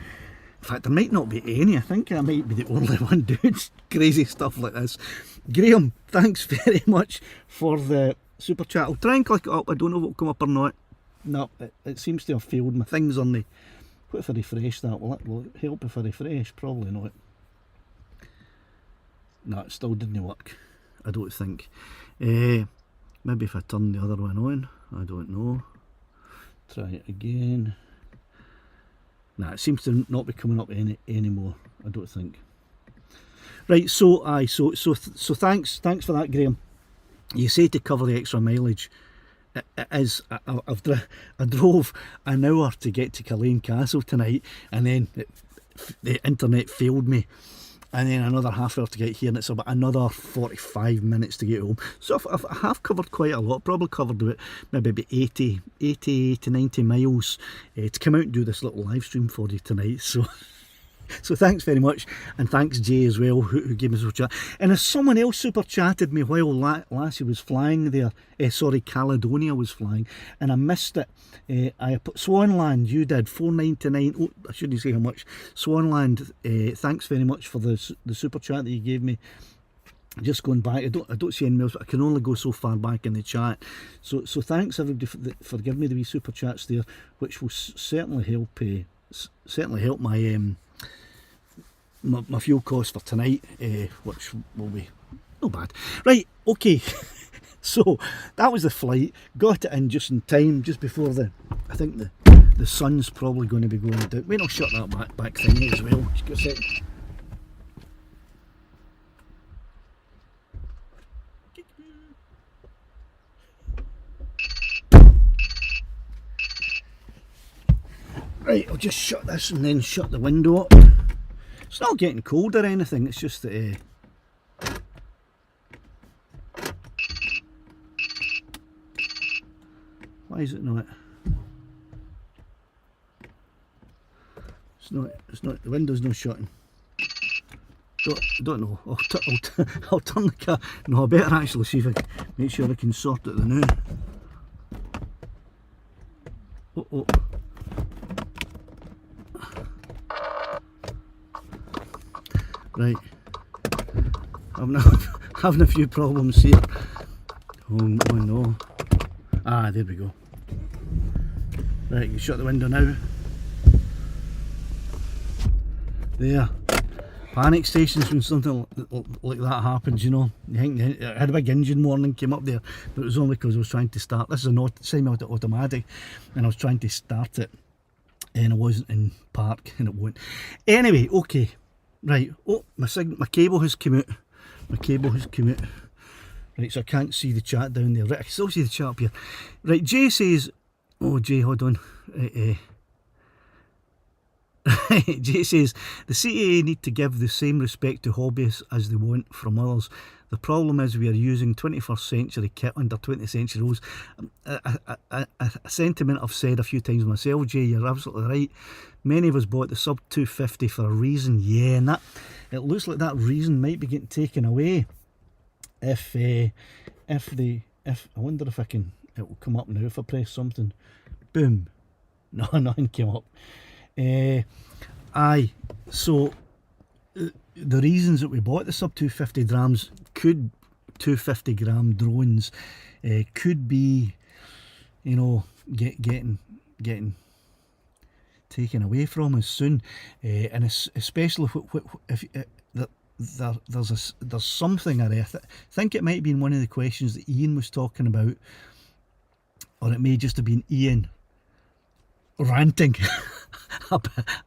In fact, there might not be any. I think I might be the only one doing crazy stuff like this. Graham, thanks very much for the super chat. I'll try and click it up. I don't know if it'll come up or not. No, it seems to have failed. My thing's on the... What if I refresh that? Will it help if I refresh? Probably not. No, it still didn't work. I don't think. Maybe if I turn the other one on. I don't know. Try it again. Nah, it seems to not be coming up anymore. I don't think. Right, so thanks for that, Graham. You say to cover the extra mileage. I drove an hour to get to Culzean Castle tonight, and then the internet failed me, and then another half hour to get here, and it's about another 45 minutes to get home. So I have covered quite a lot. Probably covered about maybe 80 to 90 miles to come out and do this little live stream for you tonight. So thanks very much, and thanks Jay as well, who gave me a super chat. And if someone else super chatted me while Lassie was flying there, Caledonia was flying, and I missed it. I put Swanland, you did $4.99. Oh, I shouldn't say how much. Swanland, thanks very much for the super chat that you gave me. Just going back, I don't see any emails, but I can only go so far back in the chat. So thanks everybody for giving me the wee super chats there, which will certainly help. Certainly help my fuel cost for tonight, which will be not bad. Right, okay. So that was the flight. Got it in just in time, just before I think the sun's probably going to be going down. Wait, I'll shut that back thing as well. Just go a second. Right, I'll just shut this and then shut the window up. It's not getting cold or anything, it's just that why is it not? It's not, the window's not shutting. Don't know. I'll turn the car. No, I better actually see if I can make sure I can sort it now. Oh. Right, I'm having a few problems here. Oh no. Ah, there we go. Right, you shut the window now. There. Panic stations when something like that happens, you know. I had a big engine warning came up there, but it was only because I was trying to start. This is a semi-automatic, and I was trying to start it, and I wasn't in park, and it won't. Anyway, okay. Right, oh, my cable has come out. Right, so I can't see the chat down there. Right, I can still see the chat up here. Right, Jay says, oh Jay, hold on. Jay says, the CAA need to give the same respect to hobbyists as they want from others. The problem is we are using 21st century kit under 20th century rules. A sentiment I've said a few times myself, Jay, you're absolutely right. Many of us bought the sub 250 for a reason, yeah, and that it looks like that reason might be getting taken away if I wonder if it will come up now if I press something. Boom. No, nothing came up. Aye, so the reasons that we bought the sub 250 grams 250 gram drones could be, you know, getting taken away from us soon, and especially if there's something I think it might be in one of the questions that Ian was talking about, or it may just have been Ian ranting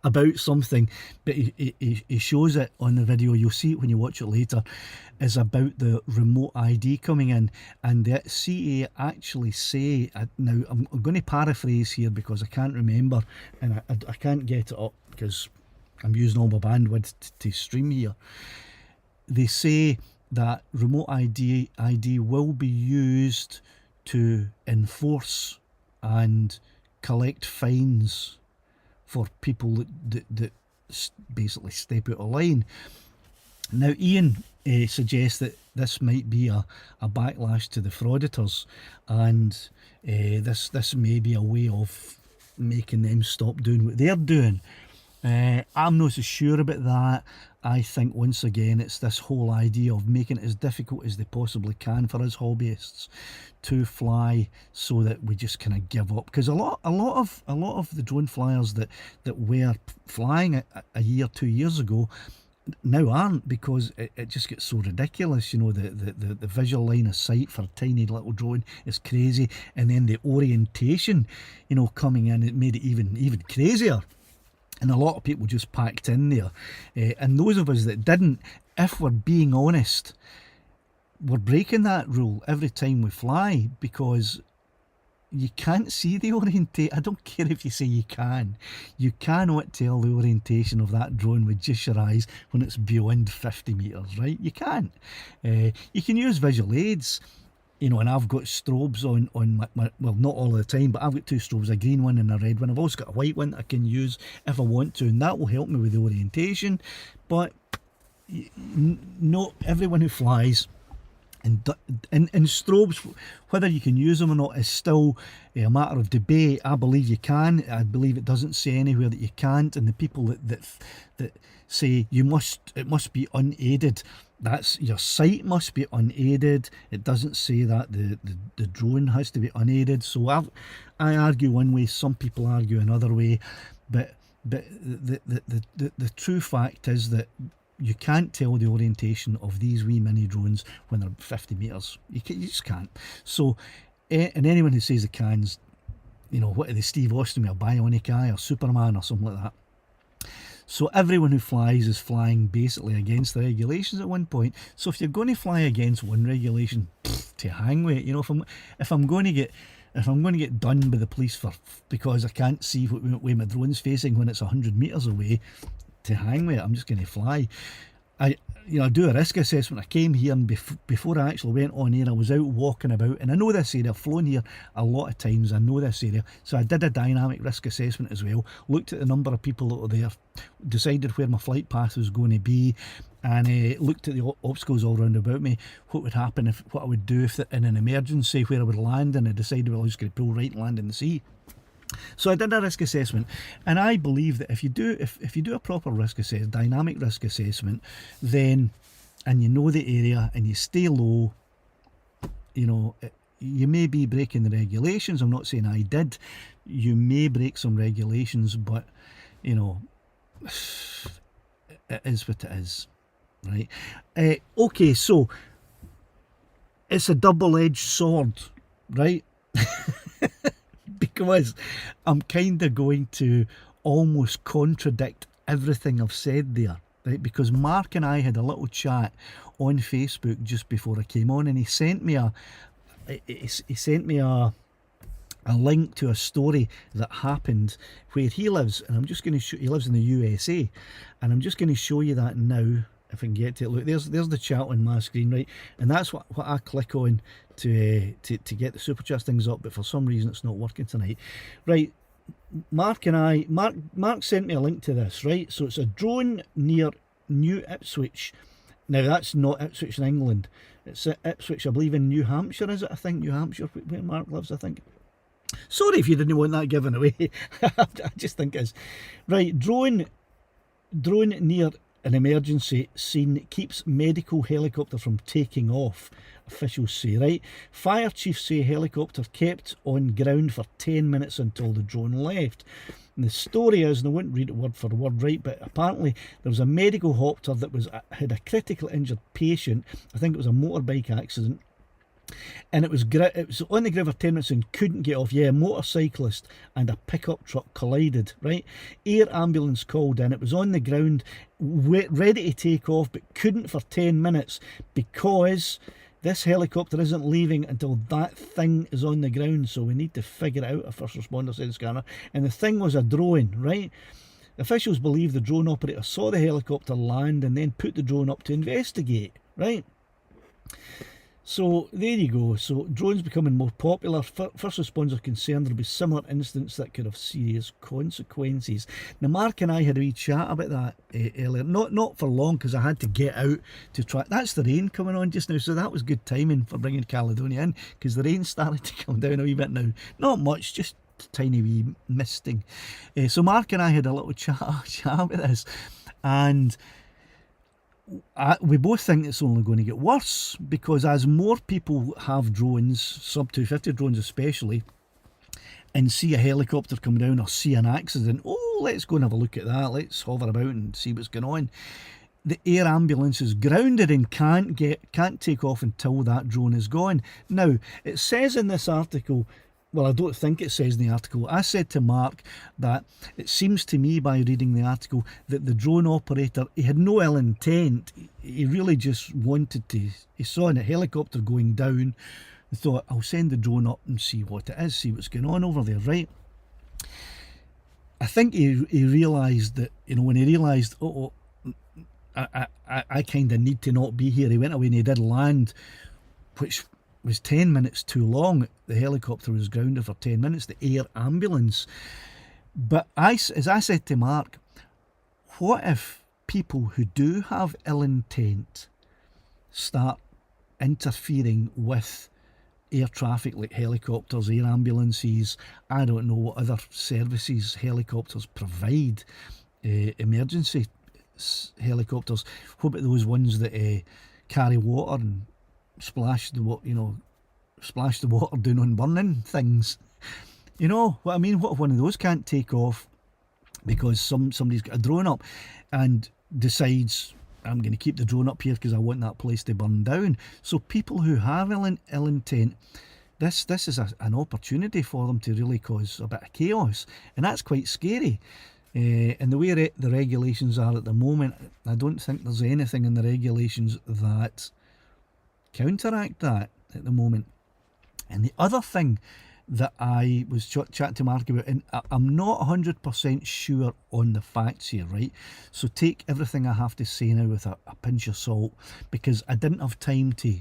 about something, but he shows it on the video. You'll see it when you watch it later. Is about the remote ID coming in, and the CAA actually say, now I'm going to paraphrase here because I can't remember, and I can't get it up because I'm using all my bandwidth to stream here. They say that remote ID will be used to enforce and collect fines for people that basically step out of line. Now, Ian suggests that this might be a backlash to the frauditors, and this may be a way of making them stop doing what they're doing. I'm not so sure about that. I think once again it's this whole idea of making it as difficult as they possibly can for us hobbyists to fly, so that we just kind of give up. Because a lot of the drone flyers that were flying a year, 2 years ago now aren't, because it just gets so ridiculous. You know, the visual line of sight for a tiny little drone is crazy, and then the orientation, you know, coming in, it made it even crazier. And a lot of people just packed in there. And those of us that didn't, if we're being honest, we're breaking that rule every time we fly, because you can't see the orientation. I don't care if you say you can. You cannot tell the orientation of that drone with just your eyes when it's beyond 50 metres, right? You can't. You can use visual aids. You know, and I've got strobes on my, well, not all the time, but I've got two strobes, a green one and a red one. I've also got a white one that I can use if I want to, and that will help me with the orientation. But not everyone who flies, and strobes, whether you can use them or not, is still a matter of debate. I believe you can. I believe it doesn't say anywhere that you can't, and the people that say it must be unaided, that's your sight must be unaided. It doesn't say that the drone has to be unaided. So I argue one way, some people argue another way, but the true fact is that you can't tell the orientation of these wee mini drones when they're 50 metres. You just can't. So, and anyone who says they can's, you know, what are they, Steve Austin with a bionic eye or Superman or something like that. So everyone who flies is flying basically against the regulations at one point. So if you're going to fly against one regulation, to hang with it. You know, if I'm going to get done by the police because I can't see where my drone's facing when it's 100 metres away, to hang with it, I'm just going to fly. I do a risk assessment. I came here, and before I actually went on air, I was out walking about, and I know this area. I've flown here a lot of times. I know this area, so I did a dynamic risk assessment as well. Looked at the number of people that were there, decided where my flight path was going to be, and looked at the obstacles all round about me. What would happen what I would do if in an emergency, where I would land, and I decided, well, I was going to pull right and land in the sea. So I did a risk assessment, and I believe that if you do a proper risk assessment, dynamic risk assessment, then, and you know the area and you stay low, you know, you may be breaking the regulations. I'm not saying I did. You may break some regulations, but you know, it is what it is, right? Okay, so it's a double-edged sword, right? Because I'm kind of going to almost contradict everything I've said there, right? Because Mark and I had a little chat on Facebook just before I came on, and he sent me a link to a story that happened where he lives, and I'm just going to show. He lives in the USA, and I'm just going to show you that now. If I can get to it. Look, there's the chat on my screen, right? And that's what I click on to get the super chat things up, but for some reason it's not working tonight. Right, Mark sent me a link to this, right? So it's a drone near New Ipswich. Now that's not Ipswich in England. It's at Ipswich, I believe, in New Hampshire, is it? I think New Hampshire, where Mark lives, I think. Sorry if you didn't want that given away. I just think it's right. Drone near an emergency scene keeps medical helicopter from taking off, officials say, right? Fire chiefs say helicopter kept on ground for 10 minutes until the drone left. And the story is, and I won't read it word for word, right, but apparently there was a medical helicopter that had a critically injured patient. I think it was a motorbike accident. And it was on the ground for 10 minutes and couldn't get off. Yeah, a motorcyclist and a pickup truck collided, right? Air ambulance called in. It was on the ground, ready to take off, but couldn't for 10 minutes because this helicopter isn't leaving until that thing is on the ground. So we need to figure it out, a first responder said scanner. And the thing was a drone, right? Officials believe the drone operator saw the helicopter land and then put the drone up to investigate, right? So there you go. So drones becoming more popular. First responders are concerned there'll be similar incidents that could have serious consequences. Now Mark and I had a wee chat about that earlier. Not for long because I had to get out to try. That's the rain coming on just now, so that was good timing for bringing Caledonia in because the rain started to come down a wee bit now. Not much, just tiny wee misting. So Mark and I had a little chat about this, and we both think it's only going to get worse because as more people have drones, sub 250 drones especially, and see a helicopter come down or see an accident, oh, let's go and have a look at that, let's hover about and see what's going on. The air ambulance is grounded and can't take off until that drone is gone. Now, it says in this article, well, I don't think it says in the article. I said to Mark that it seems to me by reading the article that the drone operator, he had no ill intent. He really just wanted to, he saw a helicopter going down. He thought, I'll send the drone up and see what it is, see what's going on over there, right? I think he realised that, when he realised, I kind of need to not be here. He went away and he did land, which was 10 minutes too long. The helicopter was grounded for 10 minutes, the air ambulance. But as I said to Mark, what if people who do have ill intent start interfering with air traffic like helicopters, air ambulances, I don't know what other services helicopters provide, emergency helicopters. What about those ones that carry water and splash the water down on burning things? You know what I mean? What if one of those can't take off because somebody's got a drone up and decides, I'm going to keep the drone up here because I want that place to burn down. So people who have ill intent, this is an opportunity for them to really cause a bit of chaos, and that's quite scary. And the way the regulations are at the moment, I don't think there's anything in the regulations that counteract that at the moment. And the other thing that I was chatting to Mark about, and I'm not 100% sure on the facts here, right? So take everything I have to say now with a pinch of salt, because I didn't have time to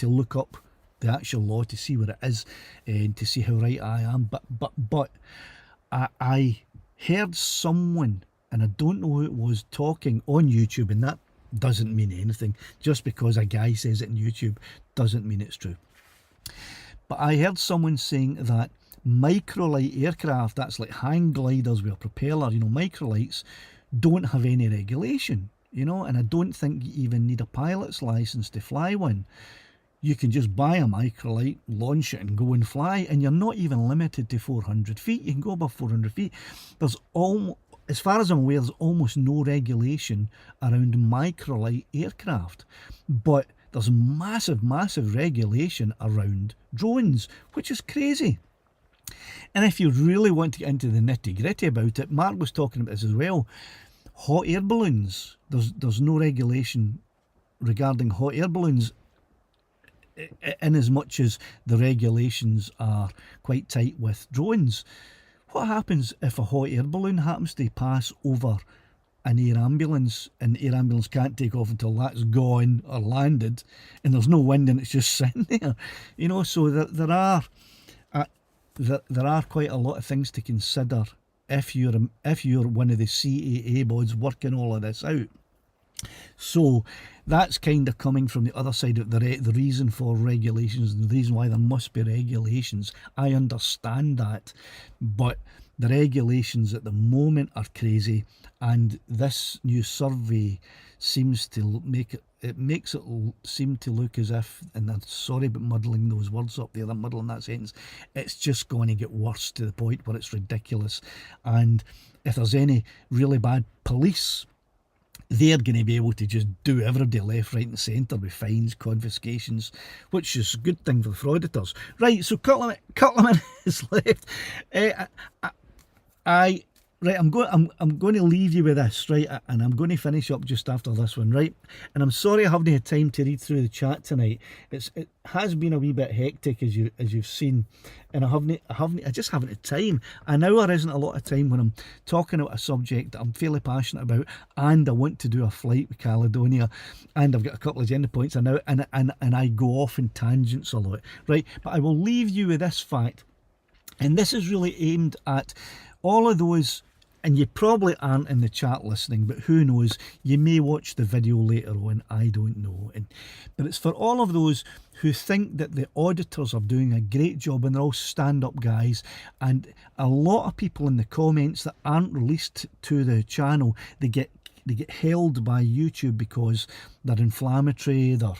look up the actual law to see what it is and to see how right I am. But I heard someone, and I don't know who it was, talking on YouTube, and that doesn't mean anything. Just because a guy says it on YouTube doesn't mean it's true. But I heard someone saying that microlight aircraft, that's like hang gliders with a propeller, microlights, don't have any regulation, and I don't think you even need a pilot's license to fly one. You can just buy a microlight, launch it and go and fly, and you're not even limited to 400 feet. You can go above 400 feet. As far as I'm aware, there's almost no regulation around microlight aircraft. But there's massive regulation around drones, which is crazy. And if you really want to get into the nitty-gritty about it, Mark was talking about this as well. Hot air balloons, there's no regulation regarding hot air balloons, in as much as the regulations are quite tight with drones. What happens if a hot air balloon happens to pass over an air ambulance, and the air ambulance can't take off until that's gone or landed, and there's no wind and it's just sitting there? So there are quite a lot of things to consider if you're one of the CAA boards working all of this out. So that's kind of coming from the other side of the reason for regulations, and the reason why there must be regulations. I understand that, but the regulations at the moment are crazy, and this new survey seems to makes it seem to look as if, and I'm sorry about muddling those words up there, I'm muddling that sentence, it's just going to get worse to the point where it's ridiculous. And if there's any really bad police they're going to be able to just do everybody left, right and centre with fines, confiscations, which is a good thing for the frauditors. Right, so couple of minutes left. I'm going to leave you with this, right, and I'm going to finish up just after this one, right. And I'm sorry I haven't had time to read through the chat tonight. It has been a wee bit hectic, as you've seen, and I just haven't had time. An hour isn't a lot of time when I'm talking about a subject that I'm fairly passionate about, and I want to do a flight with Caledonia, and I've got a couple of agenda points, and I go off in tangents a lot, right. But I will leave you with this fact, and this is really aimed at all of those. And you probably aren't in the chat listening, but who knows, you may watch the video later on, I don't know. But it's for all of those who think that the auditors are doing a great job, and they're all stand-up guys, and a lot of people in the comments that aren't released to the channel, they get held by YouTube because they're inflammatory, they're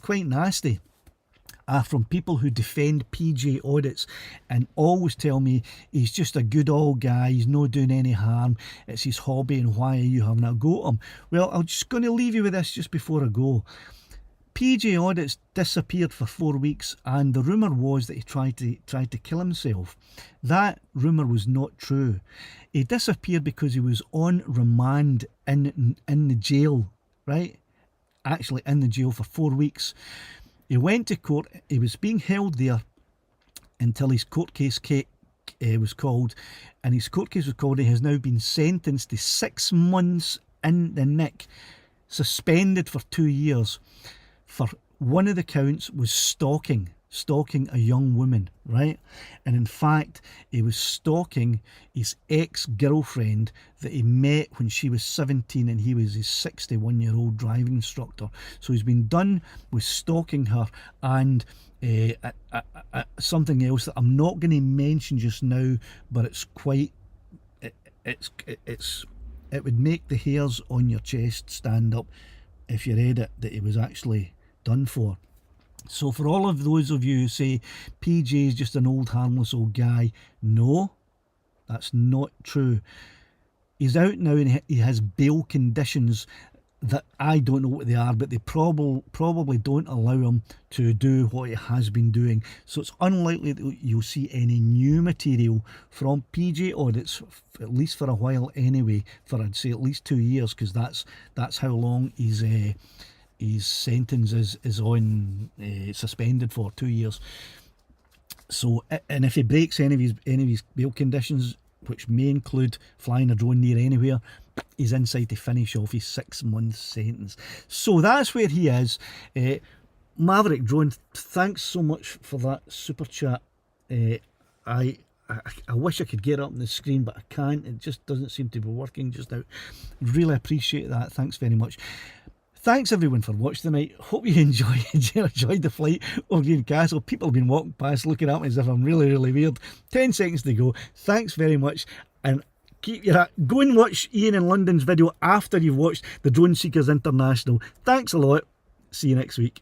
quite nasty. From people who defend PGA Audits and always tell me he's just a good old guy, he's not doing any harm, it's his hobby, and why are you having a go at him? Well, I'm just going to leave you with this just before I go. PGA Audits disappeared for 4 weeks, and the rumour was that he tried to kill himself. That rumour was not true. He disappeared because he was on remand in the jail, right? Actually in the jail for 4 weeks. He went to court, he was being held there until his court case was called, and his court case was called. He has now been sentenced to 6 months in the nick, suspended for 2 years, for one of the counts was stalking a young woman, right? And in fact, he was stalking his ex-girlfriend that he met when she was 17 and he was his 61-year-old driving instructor. So he's been done with stalking her, and something else that I'm not going to mention just now, but it's quite, it would make the hairs on your chest stand up if you read it, that he was actually done for. So for all of those of you who say PJ is just an old harmless old guy, no, that's not true. He's out now and he has bail conditions that I don't know what they are, but they probably don't allow him to do what he has been doing. So it's unlikely that you'll see any new material from PGA Audits, at least for a while anyway, for I'd say at least 2 years, because that's how long his sentence is on suspended for, 2 years. So, and if he breaks any of his bail conditions, which may include flying a drone near anywhere, he's inside to finish off his 6 month sentence. So that's where he is. Maverick Drone, thanks so much for that super chat. I wish I could get up on the screen, but I can't. It just doesn't seem to be working just now. Really appreciate that. Thanks very much. Thanks everyone for watching tonight. Hope you enjoyed the flight over Newcastle. People have been walking past looking at me as if I'm really, really weird. 10 seconds to go. Thanks very much. And go and watch Ian in London's video after you've watched the Drone Seekers International. Thanks a lot. See you next week.